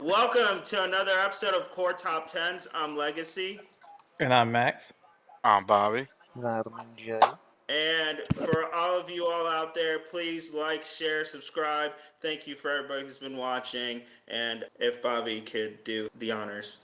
Welcome to another episode of Core Top 10s. I'm Legacy. And I'm Max. I'm Bobby. Vitamin J. And for all of you all out there, please like, share, subscribe. Thank you for everybody who's been watching. And if Bobby could do the honors.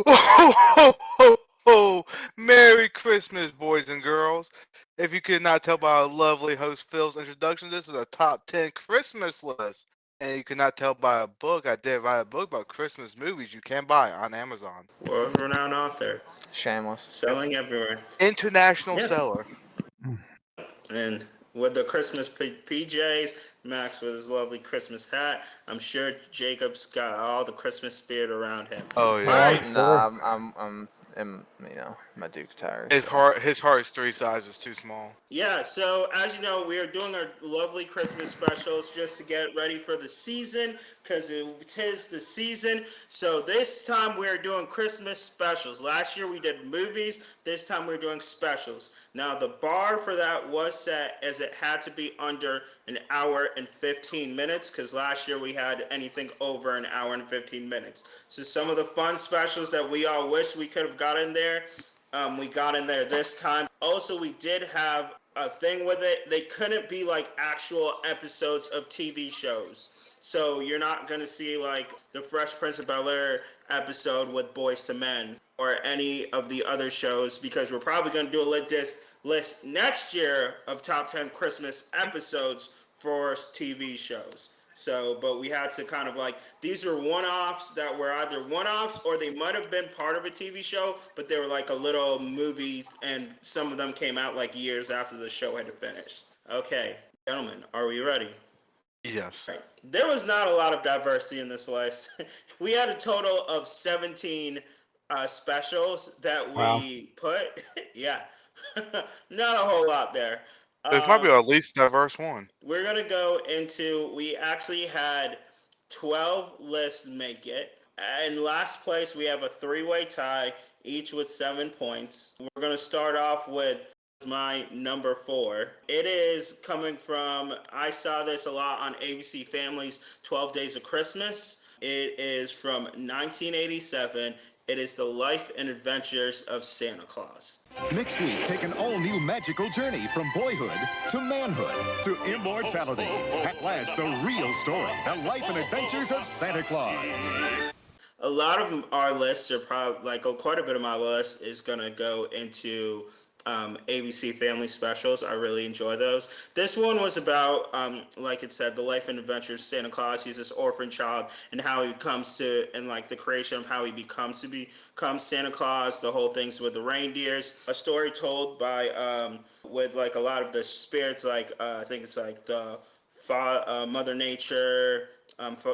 Oh, ho, ho, ho. Merry Christmas, boys and girls. If you could not tell by our lovely host Phil's introduction, this is a top 10 Christmas list. And you could not tell by a book, I did write a book about Christmas movies you can buy on Amazon. World-renowned author. Shameless. Selling everywhere. International seller. And with the Christmas PJs, Max with his lovely Christmas hat. I'm sure Jacob's got all the Christmas spirit around him. Oh, yeah. All right. Nah, I'm my Duke's tired. His heart is 3 sizes too small. Yeah, so as you know, we are doing our lovely Christmas specials just to get ready for the season, because it is the season. So this time we're doing Christmas specials. Last year we did movies. This time we're doing specials. Now the bar for that was set as it had to be under an hour and 15 minutes, because last year we had anything over an hour and 15 minutes. So some of the fun specials that we all wish we could have got in there, we got in there this time. Also, we did have a thing with it. They couldn't be like actual episodes of TV shows. So you're not going to see like the Fresh Prince of Bel-Air episode with Boyz II Men or any of the other shows, because we're probably going to do a list next year of top 10 Christmas episodes for TV shows. So, but we had to kind of like, these were one-offs that were either one-offs or they might have been part of a TV show, but they were like a little movies, and some of them came out like years after the show had finished. Okay, gentlemen, are we ready? Yes. Right. There was not a lot of diversity in this list. We had a total of 17 specials that we put. Yeah, not a whole lot there. There's probably our least diverse one. We're going to go into, we actually had 12 lists make it. In last place, we have a 3-way tie, each with 7 points. We're going to start off with my number 4. It is coming from, I saw this a lot on ABC Family's 12 Days of Christmas. It is from 1987. It is The Life and Adventures of Santa Claus. Next week, take an all-new magical journey from boyhood to manhood to immortality. At last, the real story, the life and adventures of Santa Claus. A lot of our lists are probably, like quite a bit of my list is going to go into ABC Family specials. I really enjoy those. This one was about, like it said, the life and adventures of Santa Claus. He's this orphan child and how he comes to, and like the creation of how he becomes to become Santa Claus, the whole things with the reindeers. A story told by, with like a lot of the spirits, like I think it's like the Mother Nature,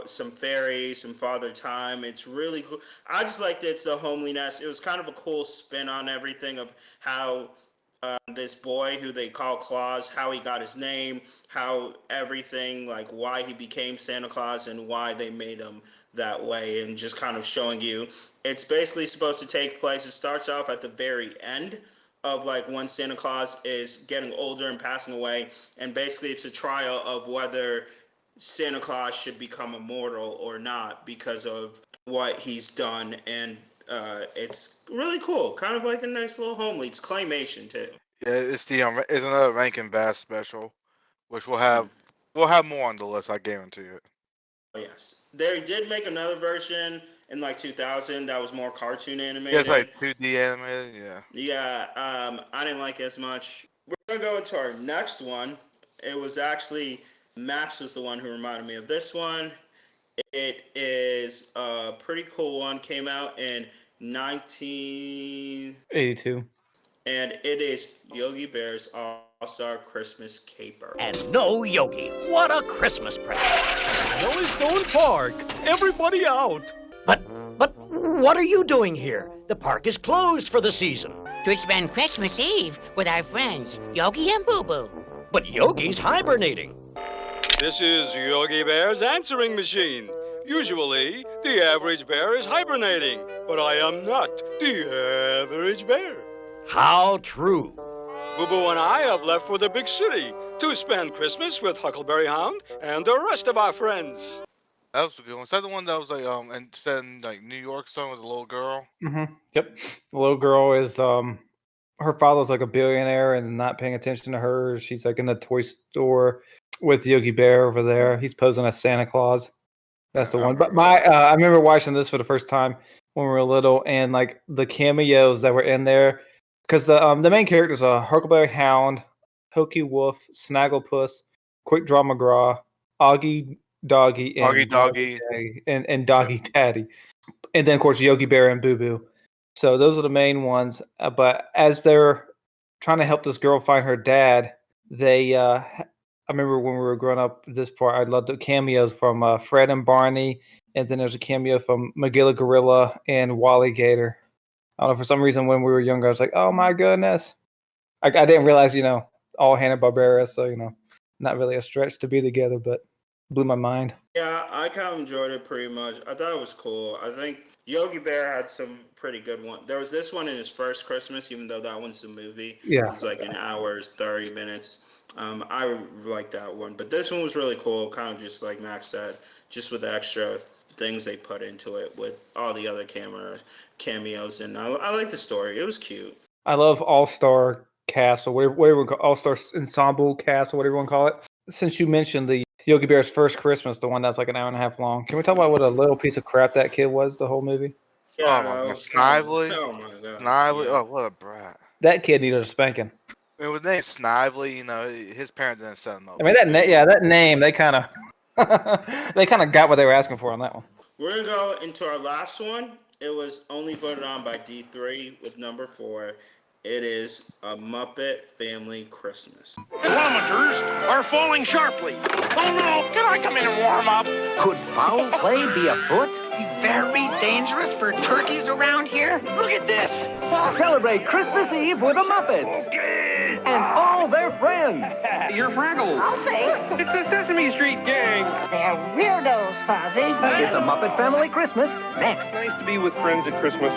some fairies, some Father Time. It's really cool. I just liked it's the homeliness. It was kind of a cool spin on everything of how this boy who they call Claus, how he got his name, how everything, like why he became Santa Claus and why they made him that way, and just kind of showing you. It's basically supposed to take place, it starts off at the very end of like when Santa Claus is getting older and passing away, and basically it's a trial of whether Santa Claus should become immortal or not because of what he's done. And it's really cool, kind of like a nice little homely. It's claymation too. Yeah, it's another Rankin Bass special, which we'll have more on the list. I guarantee it. Oh, yes, they did make another version in like 2000 that was more cartoon animated. Yeah, it's like 2D animated. Yeah. Yeah, I didn't like it as much. We're gonna go into our next one. It was actually Max was the one who reminded me of this one. It is a pretty cool one. Came out in 1982. And it is Yogi Bear's All-Star Christmas Caper. And no Yogi. What a Christmas present. Yellowstone Park. Everybody out. But what are you doing here? The park is closed for the season. To spend Christmas Eve with our friends, Yogi and Boo Boo. But Yogi's hibernating. This is Yogi Bear's answering machine. Usually, the average bear is hibernating, but I am not the average bear. How true. Boo Boo and I have left for the big city to spend Christmas with Huckleberry Hound and the rest of our friends. That was a good one. Is that the one that was like and set in like New York somewhere with a little girl? Yep. The little girl is her father's like a billionaire and not paying attention to her. She's like in the toy store with Yogi Bear over there. He's posing as Santa Claus. That's the one. But I remember watching this for the first time when we were little, and like the cameos that were in there, because the main characters are Huckleberry Hound, Hokey Wolf, Snagglepuss, Quick Draw McGraw, Augie Doggy, and Augie Doggy. and Doggy Daddy, and then of course Yogi Bear and Boo Boo. So those are the main ones. But as they're trying to help this girl find her dad, they I remember when we were growing up, this part, I loved the cameos from Fred and Barney, and then there's a cameo from Magilla Gorilla and Wally Gator. I don't know, for some reason, when we were younger, I was like, oh my goodness. I didn't realize, all Hanna-Barbera, so, not really a stretch to be together, but blew my mind. Yeah, I kind of enjoyed it pretty much. I thought it was cool. I think Yogi Bear had some pretty good ones. There was this one in his first Christmas, even though that one's a movie. Yeah. It's like an hour, 30 minutes. I like that one, but this one was really cool. Kind of just like Max said, just with the extra things they put into it with all the other cameos, and I like the story. It was cute. I love All-Star cast, or whatever All-Star ensemble cast, or whatever you want to call it. Since you mentioned the Yogi Bear's First Christmas, the one that's like an hour and a half long, can we talk about what a little piece of crap that kid was the whole movie? Yeah, Oh my god, Snively. Oh my god, Snively. yeah. Oh, what a brat. That kid needed a spanking. I mean, with the name Snively, his parents didn't set him up. I mean, that name, they kind of got what they were asking for on that one. We're gonna go into our last one. It was only voted on by D3 with number 4. It is A Muppet Family Christmas. Kilometers are falling sharply. Oh no, can I come in and warm up? Could foul play be afoot? Very dangerous for turkeys around here. Look at this. Celebrate Christmas Eve with the Muppets. And all their friends. Your Fraggles. I'll say. It's the Sesame Street gang. They're weirdos, Fozzie. It's A Muppet Family Christmas. Next. Nice to be with friends at Christmas.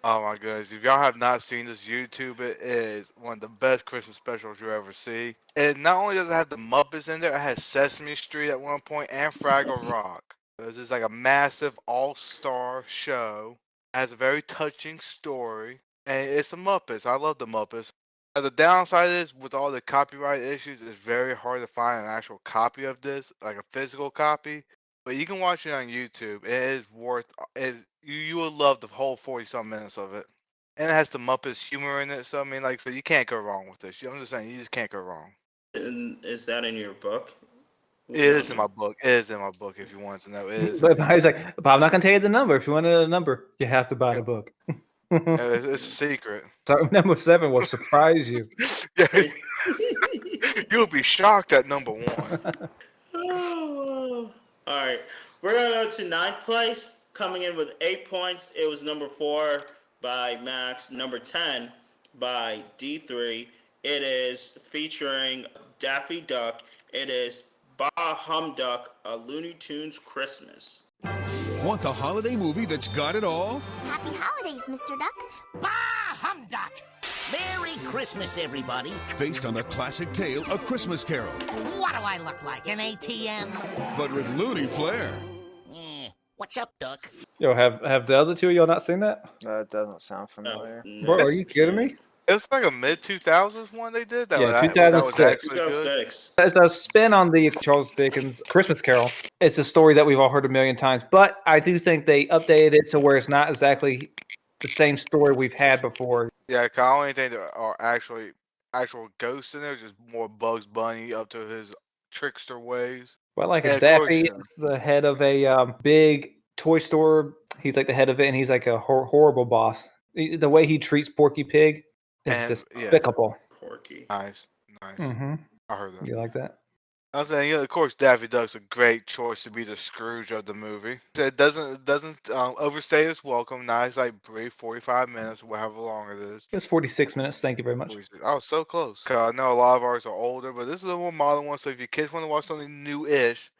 Oh my goodness, if y'all have not seen this, YouTube it is one of the best Christmas specials you ever see. And not only does it have the Muppets in there, it has Sesame Street at one point and Fraggle Rock. This is like a massive all-star show. It has a very touching story, and it's the Muppets. I love the Muppets. The downside is, with all the copyright issues, it's very hard to find an actual copy of this, like a physical copy. But you can watch it on YouTube. It is worth it. You will love the whole 40-something minutes of it. And it has the Muppets humor in it. So, I mean, so you can't go wrong with this. I'm just saying, you just can't go wrong. And is that in your book? It is in my book. It is in my book, if you want to know. It is. But he's like, but I'm not going to tell you the number. If you want to know the number, you have to buy the book. It's a secret. So number 7 will surprise you. Yeah. You'll be shocked at number 1. All right, we're gonna go to 9th place. Coming in with 8 points, it was number 4 by Max, number 10 by D3. It is featuring Daffy Duck. It is Bah Humduck, A Looney Tunes Christmas. Want the holiday movie that's got it all? Happy holidays, Mr. Duck. Bah humduck! Merry Christmas, everybody. Based on the classic tale, A Christmas Carol, What do I look like, an ATM? but with loony flair. What's up, Duck? Yo, have the other two of y'all not seen that? That doesn't sound familiar. Bro, are you kidding me? It was like a mid-2000s one they did. That Yeah, was, 2006. That was actually good. 2006. It's a spin on the Charles Dickens Christmas Carol. It's a story that we've all heard a million times, but I do think they updated it so where it's not exactly the same story we've had before. Yeah, 'cause I only think there are actual ghosts in there, just more Bugs Bunny up to his trickster ways. Well, like Yeah, if of course, Daffy yeah. is the head of a big toy store, he's like the head of it, and he's like a horrible boss. The way he treats Porky Pig is And, despicable. Porky. Nice. Mm-hmm. I heard that. You like that? I was saying, of course, Daffy Duck's a great choice to be the Scrooge of the movie. It doesn't overstay its welcome. Nice, like brief 45 minutes, however long it is. It's 46 minutes. Thank you very much. I was so close. 'Cause I know a lot of ours are older, but this is a more modern one. So if your kids want to watch something new-ish,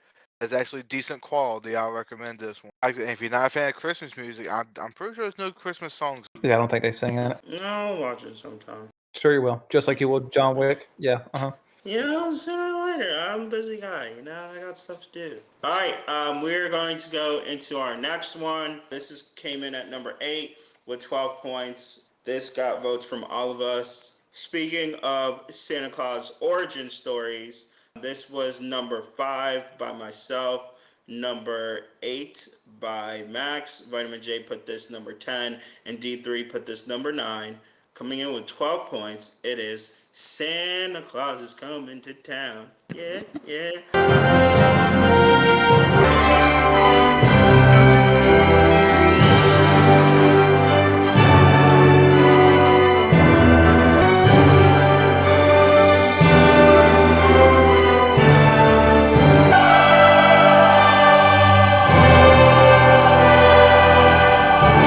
that's actually decent quality, I recommend this one. And if you're not a fan of Christmas music, I'm pretty sure there's no Christmas songs. Yeah, I don't think they sing in it. No, I'll watch it sometime. Sure you will. Just like you will John Wick. Yeah. Uh-huh. Sooner or later. I'm a busy guy. I got stuff to do. All right, we're going to go into our next one. Came in at number 8 with 12 points. This got votes from all of us. Speaking of Santa Claus origin stories, this was number 5 by myself, number 8 by Max. Vitamin J put this number 10, and D3 put this number 9. Coming in with 12 points, it is Santa Claus is coming to town. Yeah, yeah.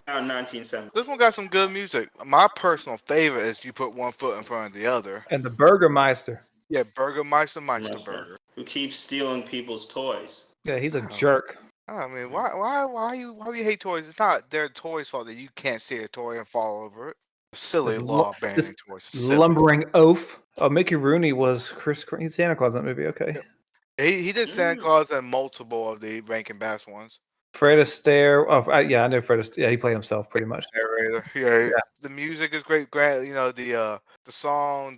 Around 1970. This one got some good music. My personal favorite is You Put One Foot in Front of the Other. And the Burgermeister. Yeah, Burgermeister Meisterburger. Who keeps stealing people's toys. Yeah, he's a jerk. I mean, why you hate toys? It's not their toys' fault that you can't see a toy and fall over it. Silly This law banning this toys. Silly. lumbering oaf. Oh, Mickey Rooney was he's Santa Claus in that movie. Okay. He did Santa Claus and multiple of the Rankin Bass ones. Fred Astaire. Oh, I know Fred Astaire. Yeah, he played himself pretty much. Narrator. Yeah, the music is great. The song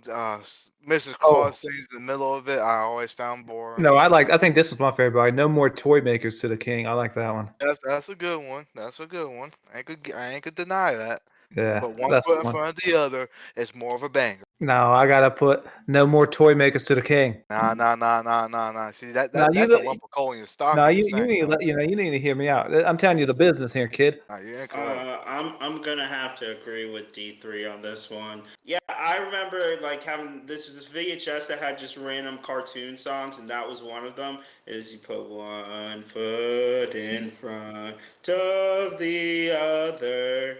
Mrs. Claus sings in the middle of it. I always found boring. No, I think this was my favorite. But No More Toy Makers to the King. I like that one. That's a good one. That's a good one. I ain't could deny that. Yeah, But one that's foot the in one. front of the other is more of a banger. No, I gotta put No More Toy Makers to the King. Nah. See Nah, that's you a look- lump of coal in your stock. No, you need to hear me out. I'm telling you the business here, kid. Nah, you ain't correct. I'm gonna have to agree with D3 on this one. Yeah, I remember like having this VHS that had just random cartoon songs, and that was one of them. Is you put one foot in front of the other.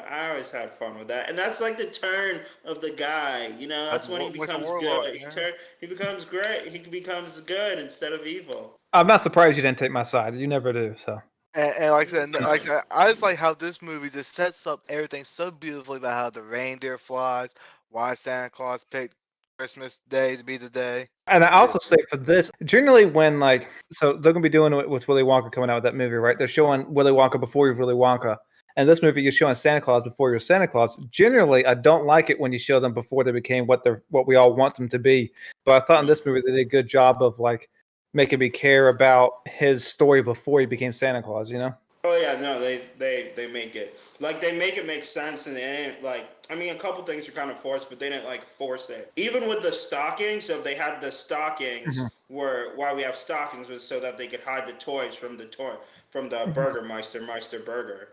I always had fun with that, and that's like the turn of the guy. That's when he becomes good. He becomes great. He becomes good instead of evil. I'm not surprised you didn't take my side. You never do. So. And like I said, I just like how this movie just sets up everything so beautifully about how the reindeer flies, why Santa Claus picked Christmas Day to be the day. And I also say for this, generally when so they're gonna be doing it with Willy Wonka coming out with that movie, right? They're showing Willy Wonka before you're Willy Wonka. And this movie, you're showing Santa Claus before you're Santa Claus. Generally, I don't like it when you show them before they became what we all want them to be. But I thought in this movie they did a good job of making me care about his story before he became Santa Claus. Oh yeah, no, they make it make sense, and a couple things are kind of forced, but they didn't force it. Even with the stockings, so they had the stockings why we have stockings was so that they could hide the toys from the Burgermeister Burger.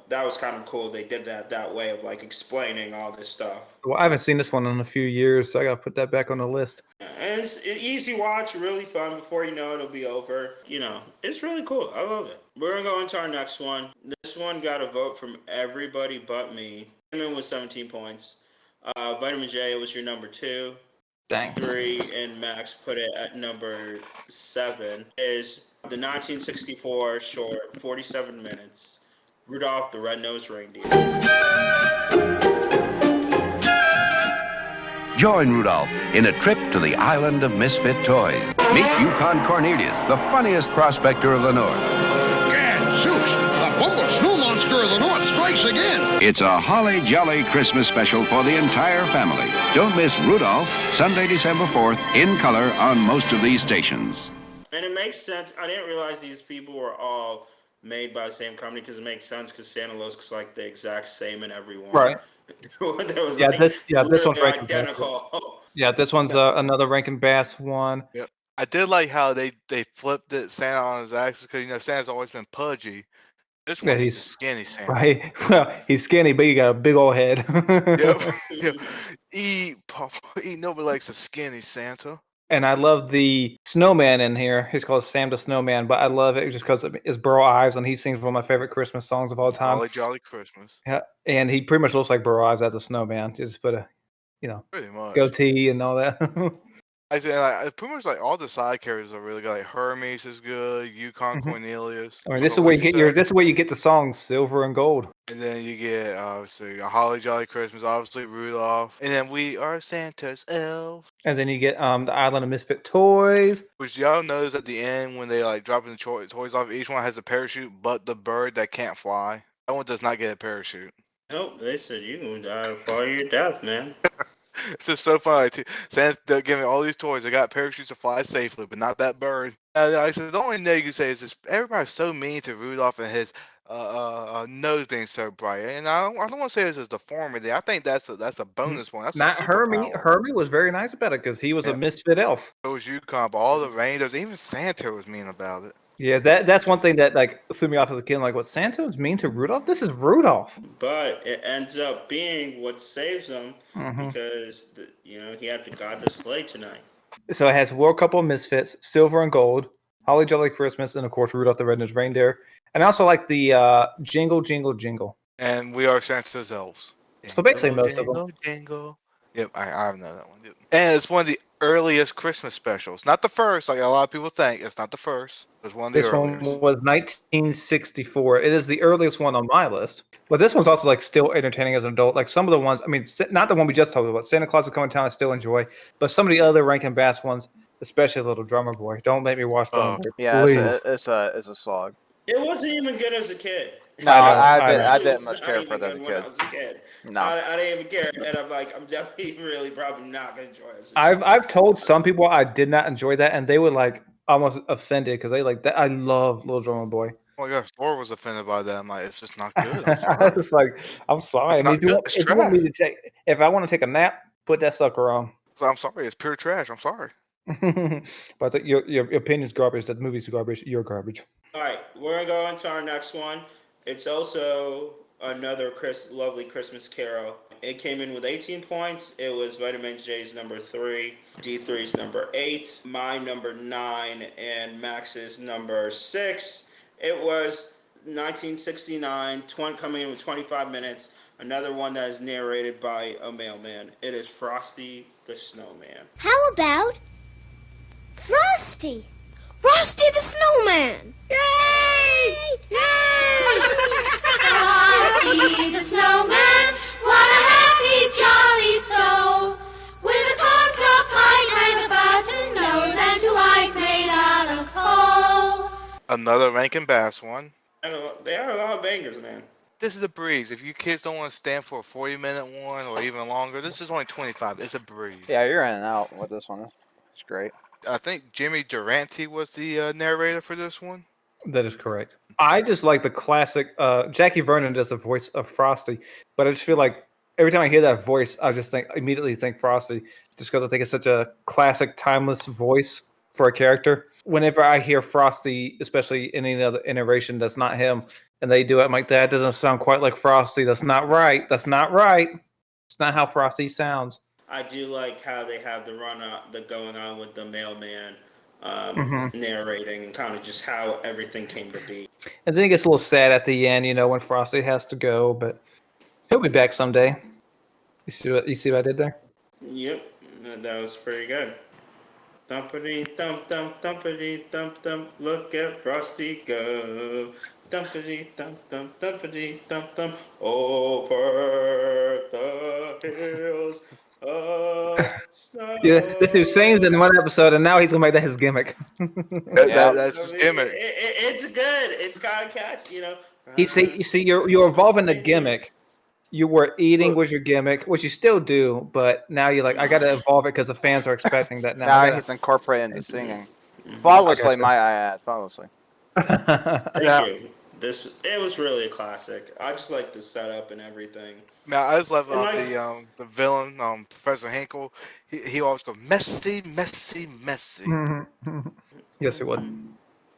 That was kind of cool. They did that way of explaining all this stuff. Well, I haven't seen this one in a few years, so I gotta put that back on the list. And it's an easy watch, really fun. Before you know it'll be over. It's really cool. I love it. We're gonna go into our next one. This one got a vote from everybody but me. Vitamin was 17 points. Vitamin J was your number 2. Dang. 3 and Max put it at number 7. Is the 1964 short, 47 minutes. Rudolph the Red-Nosed Reindeer. Join Rudolph in a trip to the island of misfit toys. Meet Yukon Cornelius, the funniest prospector of the North. Gadzooks, the humble snow monster of the North strikes again. It's a holly jolly Christmas special for the entire family. Don't miss Rudolph, Sunday, December 4th, in color on most of these stations. And it makes sense. I didn't realize these people were all made by the same company, because it makes sense because Santa looks like the exact same in every one. Right. This one's Rankin identical. Bass. Yeah, this one's another Rankin Bass one. Yep. I did like how they flipped it Santa on his axis, because Santa's always been pudgy. This one he's skinny Santa. Right. Well, he's skinny, but he got a big old head. Yep. Nobody likes a skinny Santa. And I love the snowman in here. He's called Sam the Snowman, but I love it just because of his Burl Ives, and he sings one of my favorite Christmas songs of all time. Holly Jolly Christmas. Yeah, and he pretty much looks like Burl Ives as a snowman. Just put a, pretty much goatee and all that. I said like pretty much like all the side characters are really good. Like Hermes is good, Yukon Mhm. Cornelius. I mean, this is where you get your. This is where you get the songs "Silver and Gold." And then you get obviously a Holly Jolly Christmas, obviously Rudolph, and then we are Santa's elves. And then you get the Island of Misfit Toys. Which y'all notice at the end when they like dropping the toys off, each one has a parachute, but the bird that can't fly, that one does not get a parachute. Nope, they said you can follow your death, man. It's just so funny too. Santa's giving all these toys. They got parachutes to fly safely, but not that bird. I said the only negative you say is just everybody's so mean to Rudolph and his nose being so bright. And I don't want to say this is deformity. I think that's a bonus one. That's Not a Hermie. superpower. Hermie was very nice about it because he was a misfit elf. So was Yukon, but all the reindeers, even Santa was mean about it. Yeah, that's one thing that like threw me off as a kid. Like, what, Santa was mean to Rudolph? This is Rudolph. But it ends up being what saves him because he had to guide the sleigh tonight. So it has World Couple of Misfits, Silver and Gold, Holly Jolly Christmas, and of course Rudolph the Red-Nosed Reindeer. And I also like the Jingle Jingle Jingle. And we are Santa's elves. So basically most of them. Jingle, jingle. Yep, I know that one. Yep. And it's one of the earliest Christmas specials. Not the first, like a lot of people think. It's not the first. It's one of the This earliest. one was 1964. It is the earliest one on my list. But this one's also like still entertaining as an adult. Like some of the ones, I mean, not the one we just talked about. Santa Claus is Coming to Town I still enjoy. But some of the other Rankin Bass ones, especially Little Drummer Boy. Don't make me watch Drummer Boy. Yeah, Please. it's a slog. It wasn't even good as a kid. No, I It didn't was much not care even for that as good a when I kid. was a kid. No. I didn't even care, and I'm definitely really probably not gonna enjoy it. I've told some people I did not enjoy that, and they were like almost offended because they like that. I love Little Drummer Boy. Oh my gosh, Thor was offended by that. I'm like, it's just not good. I'm I sorry. was like, I'm sorry. I It's mean, not good. It's if you want me trash. to if I want to take a nap, put that sucker on. I'm sorry, it's pure trash. I'm sorry. But it's like, your opinion's garbage. That movie's garbage. You're garbage. All right, we're gonna go into our next one. It's also another lovely Christmas Carol. It came in with 18 points. It was Vitamin J's number 3, D3's number 8, my number 9, and Max's number 6. It was 1969, coming in with 25 minutes. Another one that is narrated by a mailman. It is Frosty the Snowman. How about Frosty? Frosty the Snowman! Yay! Yay! Frosty the Snowman, what a happy jolly soul! With a corncob pipe and a button nose and 2 eyes made out of coal. Another Rankin Bass one. They are a lot of bangers, man. This is a breeze. If you kids don't want to stand for a 40-minute one or even longer, this is only 25. It's a breeze. Yeah, you're in and out with this one. It's great. I think Jimmy Durante was the narrator for this one. That is correct. I just like the classic. Jackie Vernon does the voice of Frosty, but I just feel like every time I hear that voice, I just immediately think Frosty, just because I think it's such a classic, timeless voice for a character. Whenever I hear Frosty, especially in any other iteration that's not him, and they do it, I'm like, that doesn't sound quite like Frosty. That's not right. That's not right. It's not how Frosty sounds. I do like how they have the going on with the mailman narrating and kind of just how everything came to be. And then it gets a little sad at the end, when Frosty has to go, but he'll be back someday. You see what I did there? Yep, that was pretty good. Thumpity thump thump thumpity thump thump. Look at Frosty go. Thumpity thump thump thumpity thump thump over the hills. Yeah, this dude sings in one episode, and now he's gonna make that his gimmick. That's his gimmick. It's good. It's kind of catchy, You see, you're evolving the gimmick. You were eating was your gimmick, which you still do, but now you're like, I got to evolve it because the fans are expecting that now. Now he's incorporating the singing flawlessly. Might I add, flawlessly. Thank you. It was really a classic. I just like the setup and everything. Now I just love the villain, Professor Hinkle. He always goes messy, messy, messy. Yes, it would.